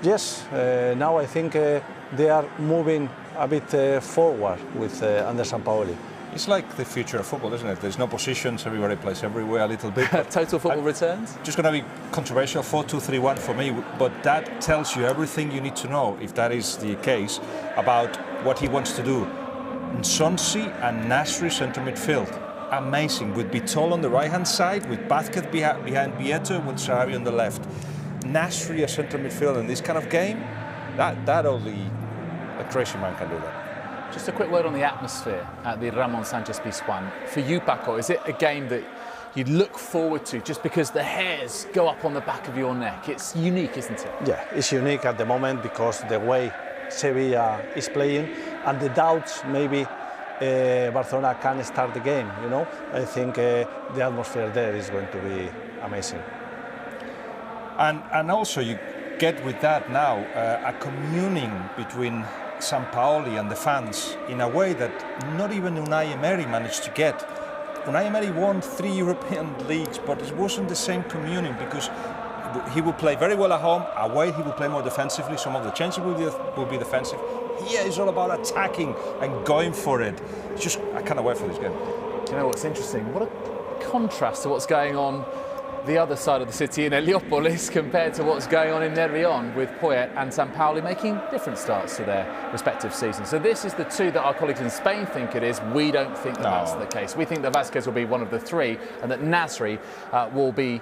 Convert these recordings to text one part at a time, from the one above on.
Yes, now I think they are moving a bit forward with under Sampaoli. It's like the future of football, isn't it? There's no positions, everybody plays everywhere a little bit. Total football returns? Just going to be controversial, 4-2-3-1 for me, but that tells you everything you need to know, if that is the case, about what he wants to do. Nsonsi and Nasri centre midfield. Amazing, with Bitol on the right-hand side, with Vázquez behind Vieto, with Sarabia on the left. Nasri as centre midfield in this kind of game, that only a crazy man can do that. Just a quick word on the atmosphere at the Ramon Sanchez Pizjuan. For you, Paco, is it a game that you look forward to just because the hairs go up on the back of your neck? It's unique, isn't it? Yeah, it's unique at the moment because the way Sevilla is playing and the doubts maybe Barcelona can start the game, you know. I think the atmosphere there is going to be amazing. And also you get with that now a communing between Sampaoli and the fans in a way that not even Unai Emery managed to get. Unai Emery won 3 European leagues, but it wasn't the same communing because he would play very well at home. Away, he would play more defensively. Some of the chances will be defensive. Here, it's all about attacking and going for it. It's just, I cannot wait for this game. Do you know what's interesting? What a contrast to what's going on the other side of the city in Heliópolis compared to what's going on in Nervión, with Poyet and Sampaoli making different starts to their respective seasons. So this is the two that our colleagues in Spain think it is. We don't think that that's the case. We think that Vázquez will be one of the three and that Nasri will be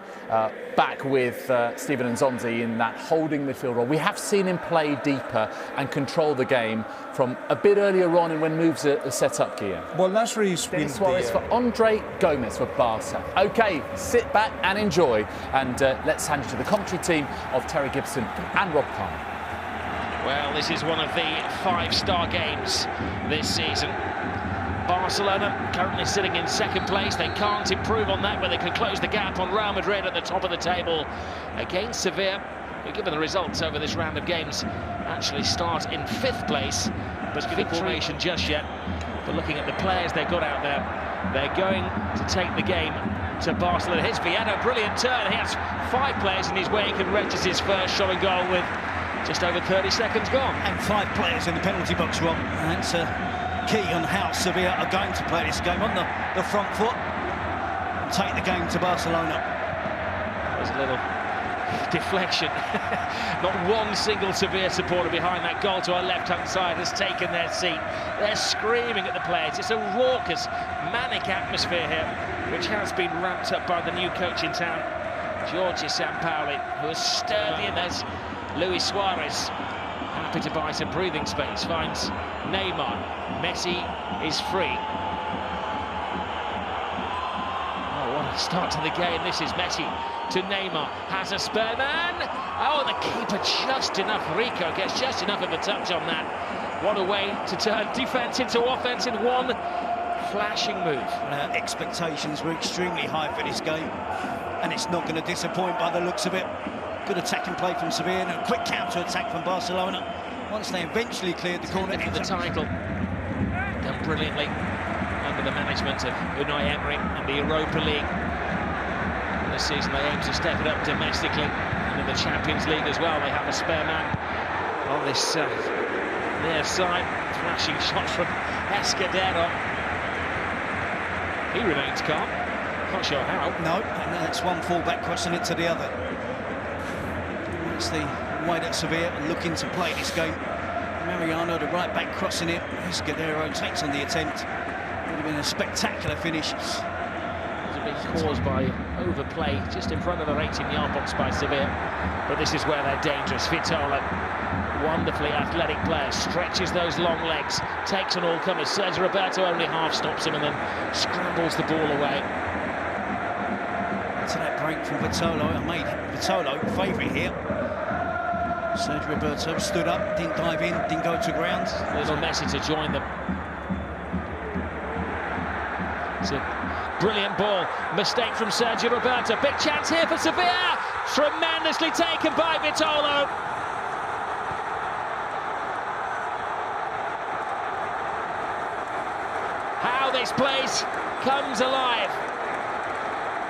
back with Steven Nsonsi in that holding midfield role. We have seen him play deeper and control the game from a bit earlier on and when moves are set up, Guillaume. Well, Nasri's been Suarez for Andre Gomes for Barca. OK, sit back and enjoy. And let's hand you to the commentary team of Terry Gibson and Rob Palmer. Well, this is one of the 5-star games this season. Barcelona currently sitting in second place. They can't improve on that, where they could close the gap on Real Madrid at the top of the table against Sevilla, who, given the results over this round of games, actually start in 5th place. But good formation just yet. But looking at the players they've got out there, they're going to take the game to Barcelona. Here's Vieto, brilliant turn. He has 5 players in his wake and registers his first shot and goal with just over 30 seconds gone. And 5 players in the penalty box, Rob. That's key on how Sevilla are going to play this game on the front foot and take the game to Barcelona. There's a little deflection. Not one single Sevilla supporter behind that goal to our left-hand side has taken their seat. They're screaming at the players. It's a raucous, manic atmosphere here, which has been ramped up by the new coach in town, Jorge Sampaoli, who is sturdy, and there's Luis Suarez, happy to buy some breathing space, finds Neymar. Messi is free. Oh, what a start to the game. This is Messi to Neymar, has a spare man. Oh, the keeper just enough. Rico gets just enough of a touch on that. What a way to turn defence into offence in one flashing move. Expectations were extremely high for this game, and it's not going to disappoint by the looks of it. Good attacking play from Sevilla and a quick counter-attack from Barcelona once they eventually cleared the corner. For the title, done brilliantly under the management of Unai Emery and the Europa League. And this season they aim to step it up domestically, and in the Champions League as well. They have a spare man on this near side. Flashing shot from Escudero. He remains calm. Not sure how. No, and that's one full-back crossing it to the other. That's the way that Sevilla are looking to play this game. Mariano, the right-back, crossing it. Escudero takes on the attempt. Would have been a spectacular finish. It was a bit caused by overplay just in front of the 18-yard box by Sevilla. But this is where they're dangerous. Vitola, wonderfully athletic player, stretches those long legs, takes on all comers. Sergio Roberto only half stops him and then scrambles the ball away. To that break from Vitolo, I made Vitolo favourite here. Sergio Roberto stood up, didn't dive in, didn't go to ground. Little Messi to join them. It's a brilliant ball. Mistake from Sergio Roberto. Big chance here for Sevilla. Tremendously taken by Vitolo. How this place comes alive.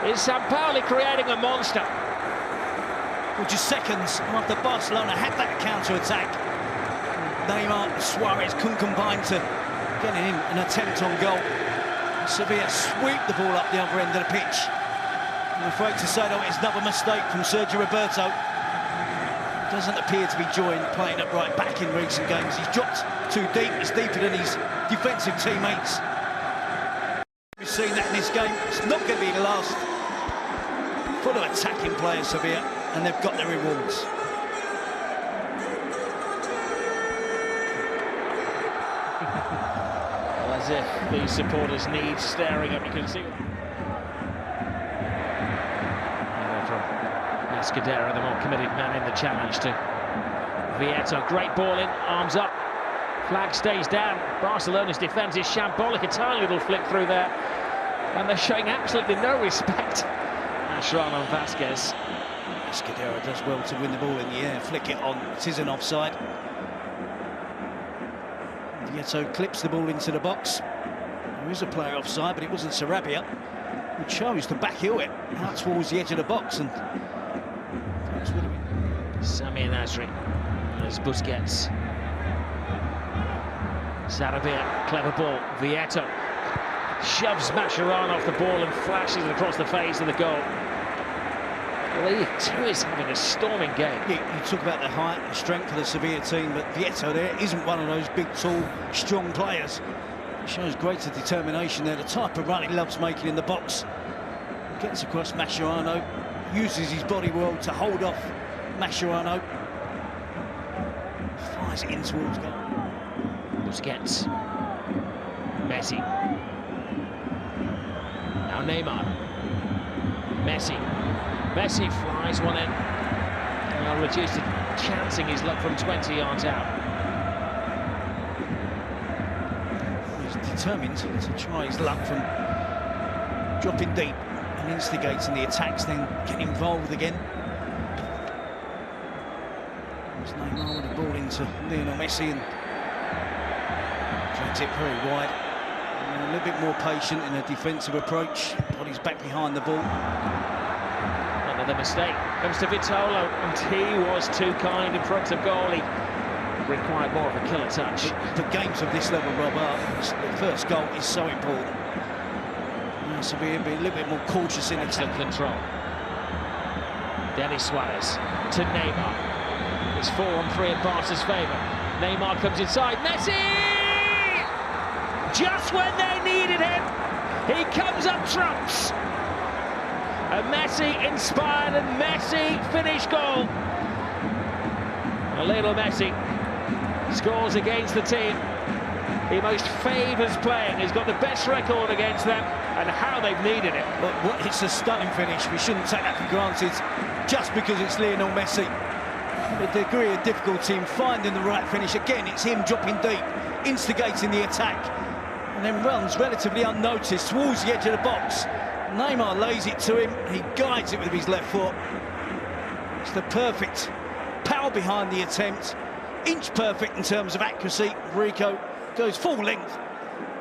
Is Sampaoli creating a monster? Well, just seconds after Barcelona had that counter-attack, Neymar and Suarez couldn't combine to get in an attempt on goal. Sevilla sweep the ball up the other end of the pitch. I'm afraid to say, though, it's another mistake from Sergio Roberto. Doesn't appear to be enjoying playing at right back in recent games. He's dropped too deep. He's deeper than his defensive teammates. We've seen that in this game. It's not going to be the last. Full of attacking players, Sevilla, and they've got their rewards. Well, as if these supporters need staring up, you can see. Escudero, the more committed man in the challenge to Vieto. Great ball in, arms up, flag stays down. Barcelona's defence is shambolic, a tiny little flick through there, and they're showing absolutely no respect. Mascherano and Vasquez. Escudero does well to win the ball in the air, flick it on, it is an offside. Vieto clips the ball into the box. There is a player offside, but it wasn't Sarabia, who chose to backheel it out towards the edge of the box, and Samir Nasri as Busquets. Sarabia, clever ball. Vieto shoves Mascherano off the ball and flashes it across the face of the goal. Well, he too is having a storming game. You talk about the height and strength of the Sevilla team, but Vieto there isn't one of those big, tall, strong players. He shows greater determination there, the type of run he loves making in the box. Gets across Mascherano, uses his body well to hold off Mascherano. Fires it in towards goal. Busquets. Messi. Now Neymar. Messi. Messi flies one in. Well, reduced to chancing his luck from 20 yards out. He's determined to try his luck from dropping deep and instigating the attacks, then get involved again. Neymar with the ball into Lionel Messi and drags it very wide. And a little bit more patient in a defensive approach. Body's back behind the ball. Another mistake comes to Vitolo, and he was too kind in front of goal. He required more of a killer touch. The games of this level, Rob, the first goal is so important. So be a little bit more cautious in excellent attack. control. Denis Suarez to Neymar. It's 4-on-3 in Barca's favour. Neymar comes inside. Messi! Just when they needed him, he comes up trumps. A Messi-inspired and Messi-finished goal. Lionel Messi scores against the team he most favours playing. He's got the best record against them, and how they've needed it. But it's a stunning finish. We shouldn't take that for granted just because it's Lionel Messi. The degree of difficulty in finding the right finish. Again, it's him dropping deep, instigating the attack, and then runs relatively unnoticed towards the edge of the box. Neymar lays it to him. He guides it with his left foot. It's the perfect power behind the attempt. Inch perfect in terms of accuracy. Rico goes full length,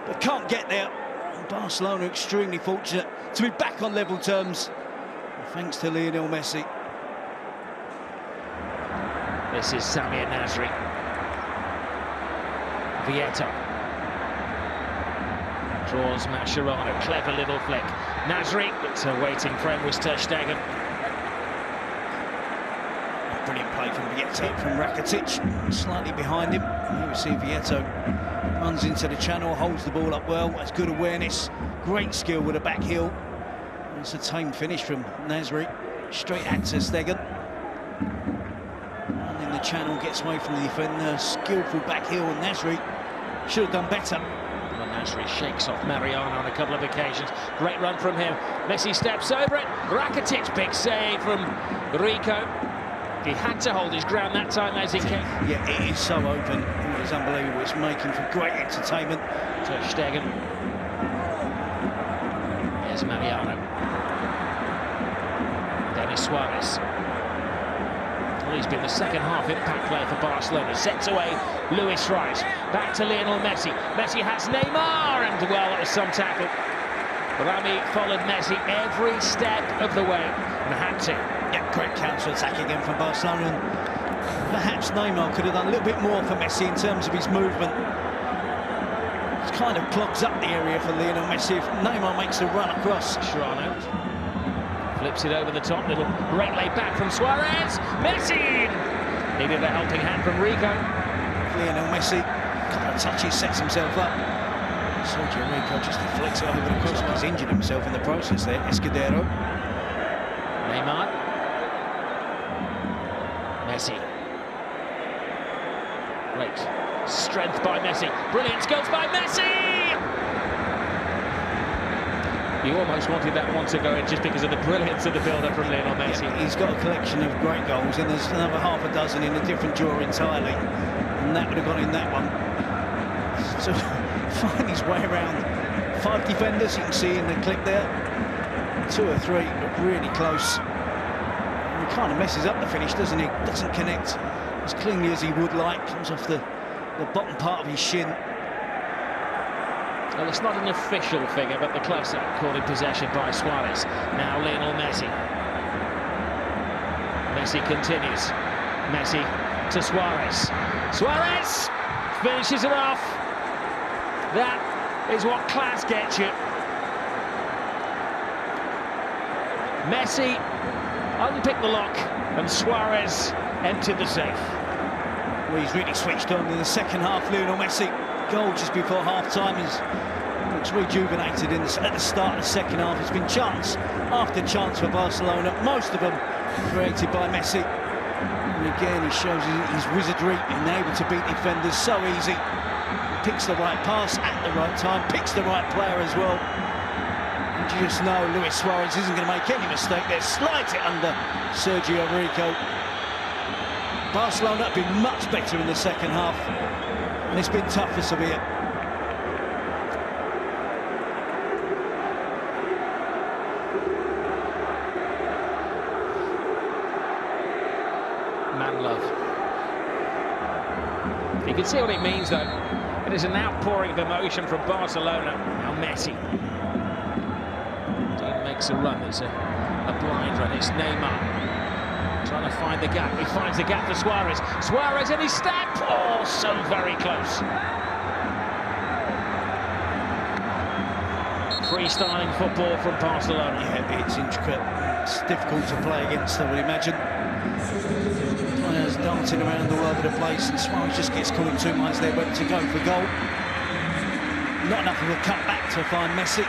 but can't get there. And Barcelona extremely fortunate to be back on level terms, thanks to Lionel Messi. This is Samir Nasri. Vieto draws Mascherano, clever little flick. Nasri, but waiting friend was Ter Stegen. Brilliant play from Vieto from Rakitic, slightly behind him. Here we see Vieto runs into the channel, holds the ball up well. That's good awareness, great skill with a back heel. It's a tame finish from Nasri, straight at Ter Stegen. And in the channel, gets away from the defender, skillful back heel, and Nasri should have done better. Well, Nasri shakes off Mariano on a couple of occasions. Great run from him. Messi steps over it. Rakitic, big save from Rico. He had to hold his ground that time as he came. Yeah, it is so open. It is unbelievable. It's making for great entertainment. Ter Stegen. Here's Mariano. Denis Suarez. Well, he's been the second half impact player for Barcelona. Sets away Luis Suarez. Back to Lionel Messi. Messi has Neymar, and well, that was some tackle. Rami followed Messi every step of the way. Nahante. Yeah, great counter-attack again from Barcelona. And perhaps Neymar could have done a little bit more for Messi in terms of his movement. It kind of clogs up the area for Lionel Messi. If Neymar makes a run across. Shrano flips it over the top. Little great lay back from Suarez. Messi needed a helping hand from Rico. Lionel Messi, a couple of touches, sets himself up. Sergio Rico just deflects it over the cross. He's injured himself in the process there. Escudero. Neymar. Messi. Great strength by Messi. Brilliant goals by Messi! You almost wanted that one to go in just because of the brilliance of the build-up from Lionel Messi. Yeah, he's got a collection of great goals, and there's another half a dozen in a different drawer entirely. And that would have gone in that one. So find his way around 5 defenders, you can see in the clip there. 2 or 3, but really close. And he kind of messes up the finish, doesn't he? Doesn't connect as cleanly as he would like. Comes off the bottom part of his shin. Well, it's not an official figure, but the close-up caught in possession by Suarez. Now Lionel Messi. Messi continues. Messi to Suarez. Suarez finishes it off. That is what class gets you. Messi unpicked the lock, and Suarez emptied the safe. Well, he's really switched on in the second half, Lionel Messi. Goal just before half-time. Looks rejuvenated at the start of the second half. It's been chance after chance for Barcelona, most of them created by Messi. And again, he shows his wizardry, being able to beat defenders so easy. Picks the right pass at the right time, picks the right player as well. And you just know Luis Suarez isn't going to make any mistake there. Slides it under Sergio Rico. Barcelona have been much better in the second half, and it's been tough for Sevilla. Man love. You can see what it means, though. It is an outpouring of emotion from Barcelona. Now Messi. Dean makes a run. It's a blind run. It's Neymar trying to find the gap. He finds the gap for Suarez. Suarez in his step. Oh, so very close. Freestyling football from Barcelona. Yeah, it's intricate. It's difficult to play against, I would imagine. Players dancing around all over the place, and Suarez just gets caught in 2 minds there, went to go for goal. Not enough of a cut back to find Messi.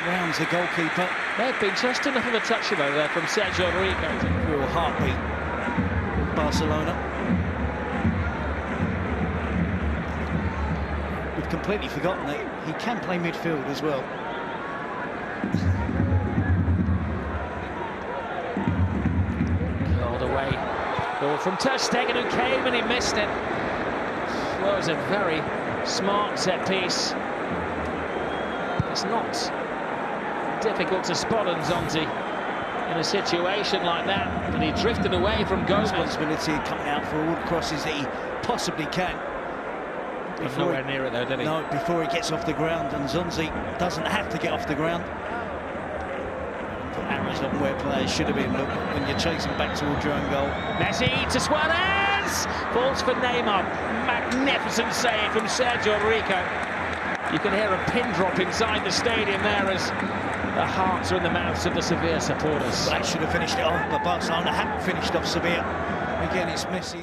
Rounds the goalkeeper. There'd been just enough of a touch of there from Sergio Rico. Real heartbeat with Barcelona. We've completely forgotten that he can play midfield as well. Called away. Ball from Ter Stegen, who came and he missed it. Well, it was a very smart set piece. It's not difficult to spot Nzonzi in a situation like that, but he drifted away from Gomez. Responsibility coming out for all the crosses that he possibly can. Nowhere near it though, did he? No, before he gets off the ground, and Nzonzi doesn't have to get off the ground. Put arrows on where players should have been. Look, when you're chasing back towards your own goal. Messi to Suarez! Falls for Neymar. Magnificent save from Sergio Rico. You can hear a pin drop inside the stadium there as the hearts are in the mouths of the Sevilla supporters. They should have finished it off, but Barcelona haven't finished off Sevilla. Again, it's Messi.